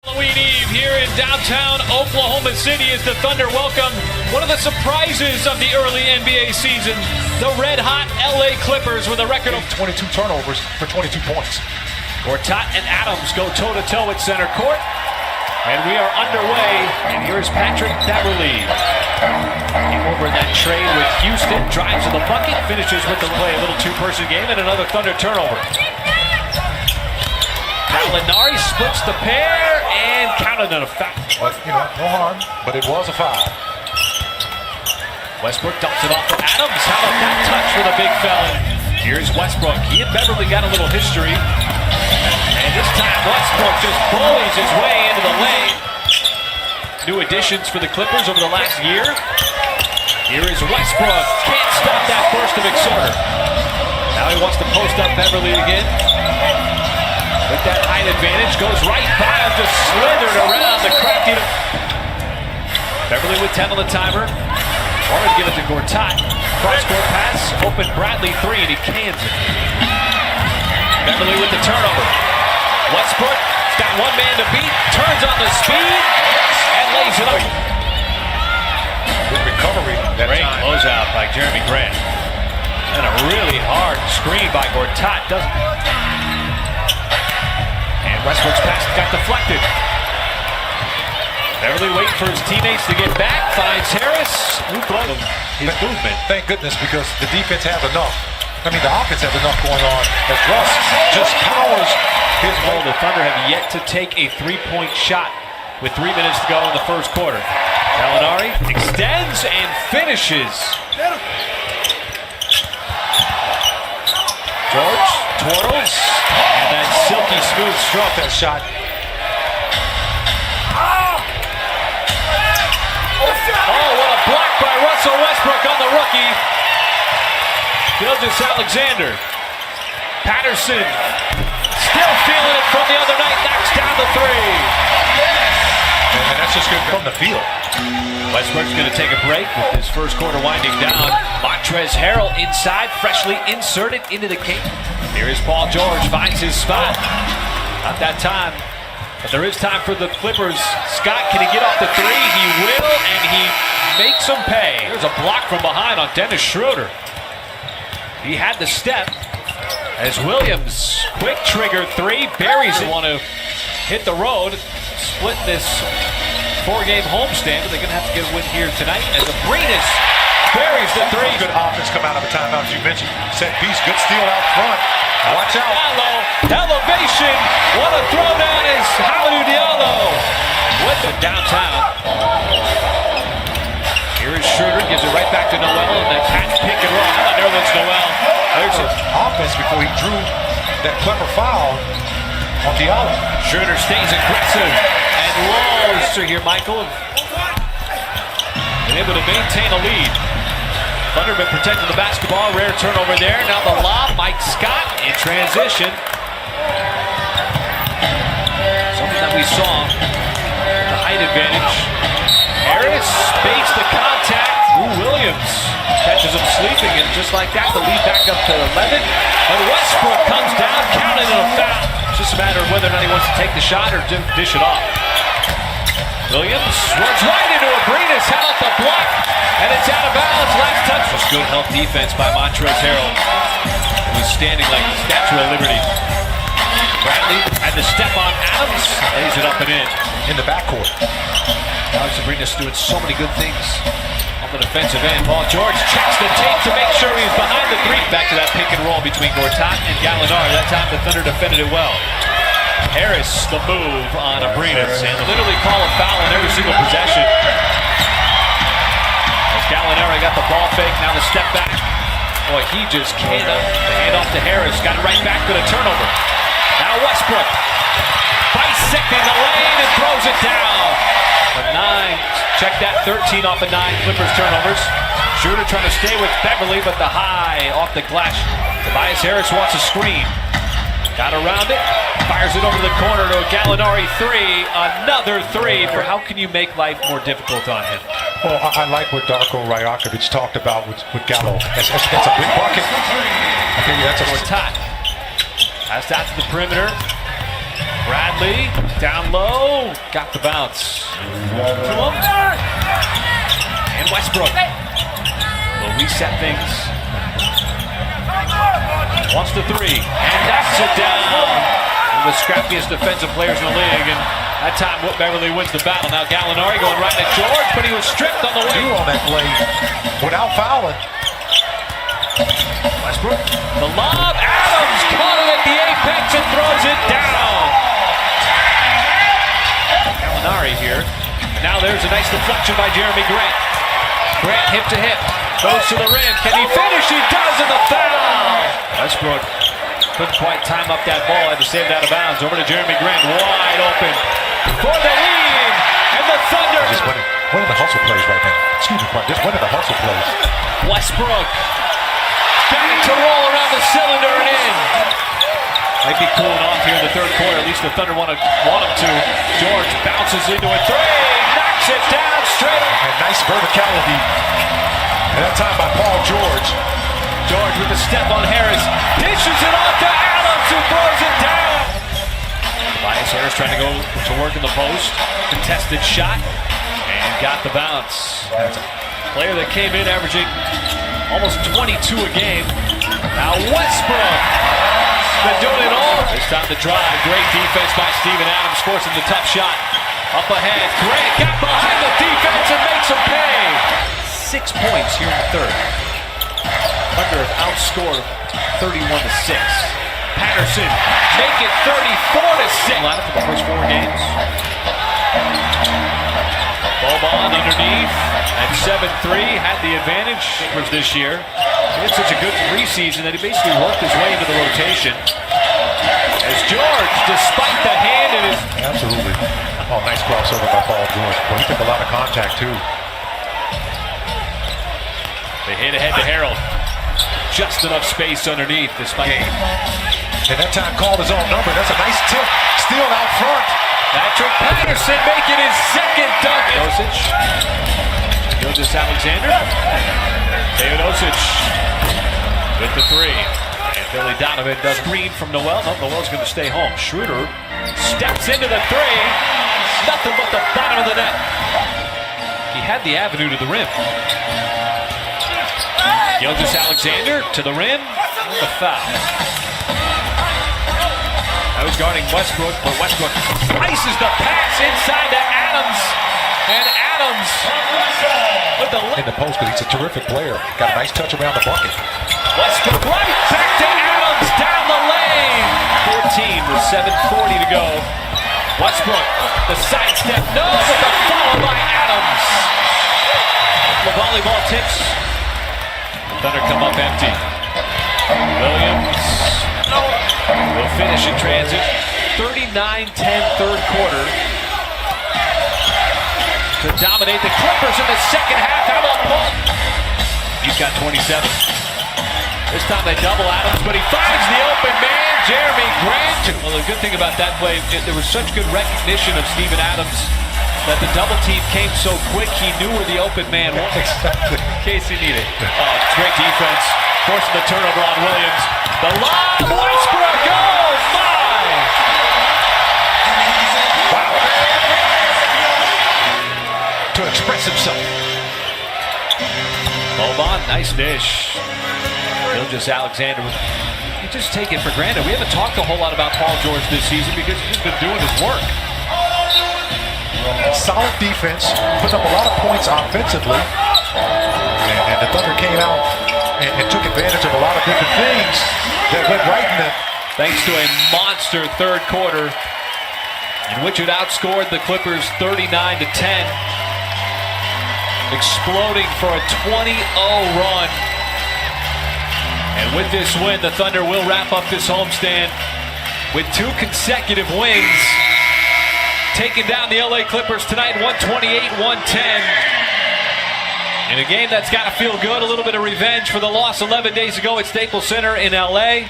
Halloween Eve here in downtown Oklahoma City as the Thunder welcome one of the surprises of the early NBA season, the red-hot LA Clippers with a record of 22 turnovers for 22 points. Gortat and Adams go toe-to-toe at center court, and we are underway, and here's Patrick Beverley. Came over in that trade with Houston, drives to the bucket, finishes with the play, a little two-person game, and another Thunder turnover. Gallinari splits the pair and counted on a foul. But, no harm, but it was a foul. Westbrook dumps it off to Adams. How about that touch for the big fella? Here's Westbrook. He and Beverley got a little history. And this time Westbrook just bullies his way into the lane. New additions for the Clippers over the last year. Here is Westbrook. Can't stop that burst of exerter. Now he wants to post up Beverley again. With that height advantage, goes right by him, just slithered around the crafty. Beverley with 10 on the timer. Wanted to give it to Gortat. Cross-court pass, open Bradley three, and he cans it. Beverley with the turnover. Westbrook's got one man to beat, turns on the speed, and lays it up. Good recovery that Great time. closeout by Jeremy Grant. And a really hard screen by Gortat. Westbrook's pass got deflected. Beverley waiting for his teammates to get back. Finds Harris. His movement. Thank goodness, because the defense has enough. The offense has enough going on. As Russ just powers his way. The Thunder have yet to take a three-point shot with 3 minutes to go in the first quarter. Gallinari extends and finishes. George twirls. And that silky smooth stroke, That shot. Oh, what a block by Russell Westbrook on the rookie. Gilgeous-Alexander. Patterson still feeling it from the other night. Knocks down the three. And that's just good from the field. Westbrook's going to take a break with his first quarter winding down. Montrezl Harrell inside, freshly inserted into the game. Here is Paul George, finds his spot. Not that time, but there is time for the Clippers. Scott, can he get off the three? He will, and he makes him pay. There's a block from behind on Dennis Schroeder. He had the step as Williams, quick trigger three, buries it. Want to hit the road, split this four-game homestand, but they're going to have to get a win here tonight as Abrinas buries the three. Good offense come out of a timeout, as you mentioned. Set piece, good steal out front. Watch out. Diallo, elevation. What a throwdown is Hamidou Diallo with the downtown. Here is Schroeder, gives it right back to Noel, and the catch pick and roll. How about Nerlens Noel? There's There's offense before he drew that clever foul on Diallo. Schroeder stays aggressive and rolls through here, Michael. And able to maintain a lead. Thunder been protecting the basketball. Rare turnover there. Now the lob. Mike Scott in transition. Something that we saw. The height advantage. Harris fakes the contact. Williams catches him sleeping, and just like that, the lead back up to 11. But Westbrook comes down, counted in a foul. It's just a matter of whether or not he wants to take the shot or dish it off. Williams runs right into Abrinas, had out the block, and it's out of bounds. Last touch was good help defense by Montrezl Harrell. He was standing like the Statue of Liberty. Bradley had the step on Adams, lays it up and in the backcourt. Alex Abrinas doing so many good things on the defensive end. Paul George checks the tape to make sure he's behind the three. Back to that pick and roll between Gortat and Gallinari. That time the Thunder defended it well. Harris, the move on Abrinas, and literally call a foul on every single possession. As Gallinari got the ball fake, now the step back. Boy, he just can't. The handoff to Harris, got it right back to the turnover. Now Westbrook bisecting the lane and throws it down. A 9, check that, 13 off of 9 Clippers turnovers. Schroeder trying to stay with Beverley, but the high off the glass. Tobias Harris wants a screen. Got around it, fires it over the corner to a Gallinari three. Another three. For how can you make life more difficult on him? Well, I like what Darko Rajakovic talked about with Gallo. That's a big bucket. I think that's a Gortat. Pass out to the perimeter. Bradley down low, got the bounce. And Westbrook will reset things. Wants the three and knocks it down. One of the scrappiest defensive players in the league, and that time Beverly wins the battle. Now Gallinari going right at George, but he was stripped on the way. On that play without fouling. Westbrook, the lob, Adams caught it at the apex and throws it down. Gallinari here. Now there's a nice deflection by Jeremy Grant. Grant hip to hip, goes to the rim. Can he finish? He does, in the foul. Westbrook couldn't quite time up that ball, had to save it out of bounds. Over to Jeremy Grant, wide open for the lead, and the Thunder. Just one of the hustle plays right now. Excuse me, just one of the hustle plays. Westbrook got it to roll around the cylinder and in. Might be cooling off here in the third quarter. At least the Thunder want him to. George bounces into a three, knocks it down straight up. And nice verticality. And that time by Paul George. George with the step on Harris, dishes it off to Adams, who throws it down. Tobias Harris trying to go to work in the post. Contested shot, and got the bounce. Player that came in averaging almost 22 a game. Now Westbrook been doing it all. This time the drive, great defense by Steven Adams, forcing the tough shot. Up ahead, Grant got behind the defense and makes him pay. 6 points here in the third. Thunder have outscored 31-6. Patterson make it 34-6. Lineup for the first 4 games. Boban underneath at 7-3, had the advantage this year. He had such a good preseason that he basically worked his way into the rotation. As George, despite the hand in his... Absolutely. Oh, nice crossover by Paul George. Well, he took a lot of contact, too. They hit ahead to Harold. Just enough space underneath despite... And that time called his own number. That's a nice tip. Steal out front. Patrick Patterson making his second dunk. Gilgeous Alexander. Teodosic with the three. And Billy Donovan does green from Noel. No, Noel's going to stay home. Schroeder steps into the three. Nothing but the bottom of the net. He had the avenue to the rim. Gilgeous Alexander to the rim. The foul. Now he's guarding Westbrook, but Westbrook slices the pass inside to Adams. And Adams with the... In the post, because he's a terrific player. Got a nice touch around the bucket. Westbrook right back to Adams down the lane. 14 with 7:40 to go. Westbrook, the sidestep, no, but the follow by Adams. The volleyball tips. Thunder come up empty. Williams will finish in transit. 39-10 third quarter to dominate the Clippers in the second half. How about Paul? He's got 27. This time they double Adams, but he finds the open man, Jeremy Grant. Well, the good thing about that play, there was such good recognition of Steven Adams that the double team came so quick, he knew where the open man was. Exactly. In case he needed. Great defense, forcing the turnover on Williams. The lob, Westbrook, oh my! Wow. To express himself. Boban, nice dish. Gilgeous Alexander, you just take it for granted. We haven't talked a whole lot about Paul George this season because he's just been doing his work. Solid defense, put up a lot of points offensively, and the Thunder came out and took advantage of a lot of different things that went right in them. Thanks to a monster third quarter in which it outscored the Clippers 39-10, exploding for a 20-0 run. And with this win, the Thunder will wrap up this homestand with 2 consecutive wins, taking down the LA Clippers tonight, 128-110. In a game that's got to feel good, a little bit of revenge for the loss 11 days ago at Staples Center in LA.